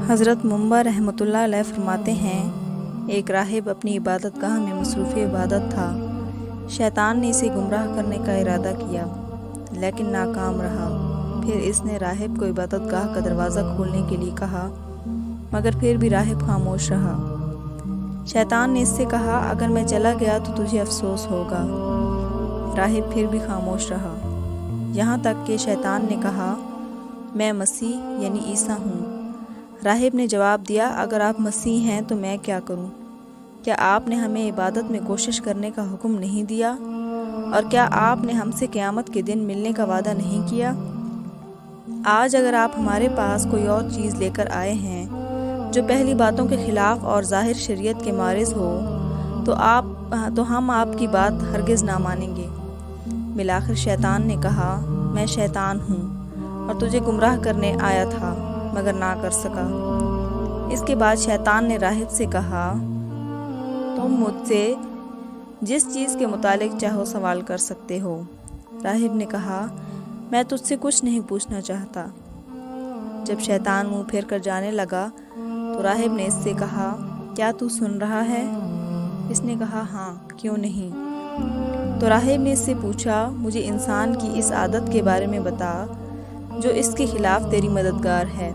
حضرت منبع رحمۃ اللہ علیہ فرماتے ہیں، ایک راہب اپنی عبادت گاہ میں مصروف عبادت تھا۔ شیطان نے اسے گمراہ کرنے کا ارادہ کیا لیکن ناکام رہا۔ پھر اس نے راہب کو عبادت گاہ کا دروازہ کھولنے کے لیے کہا، مگر پھر بھی راہب خاموش رہا۔ شیطان نے اس سے کہا، اگر میں چلا گیا تو تجھے افسوس ہوگا۔ راہب پھر بھی خاموش رہا، یہاں تک کہ شیطان نے کہا، میں مسیح یعنی عیسیٰ ہوں۔ راہب نے جواب دیا، اگر آپ مسیح ہیں تو میں کیا کروں؟ کیا آپ نے ہمیں عبادت میں کوشش کرنے کا حکم نہیں دیا؟ اور کیا آپ نے ہم سے قیامت کے دن ملنے کا وعدہ نہیں کیا؟ آج اگر آپ ہمارے پاس کوئی اور چیز لے کر آئے ہیں جو پہلی باتوں کے خلاف اور ظاہر شریعت کے معرض ہو تو ہم آپ کی بات ہرگز نہ مانیں گے۔ بالآخر شیطان نے کہا، میں شیطان ہوں اور تجھے گمراہ کرنے آیا تھا مگر نہ کر سکا۔ اس کے بعد شیطان نے راہب سے کہا، تم مجھ سے جس چیز کے متعلق چاہو سوال کر سکتے ہو۔ راہب نے کہا، میں تجھ سے کچھ نہیں پوچھنا چاہتا۔ جب شیطان منہ پھیر کر جانے لگا تو راہب نے اس سے کہا، کیا تو سن رہا ہے؟ اس نے کہا، ہاں، کیوں نہیں؟ تو راہب نے اس سے پوچھا، مجھے انسان کی اس عادت کے بارے میں بتا جو اس کے خلاف تیری مددگار ہے۔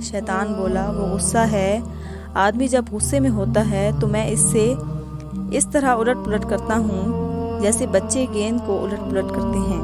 شیطان بولا، وہ غصہ ہے۔ آدمی جب غصے میں ہوتا ہے تو میں اس سے اس طرح الٹ پلٹ کرتا ہوں جیسے بچے گیند کو الٹ پلٹ کرتے ہیں۔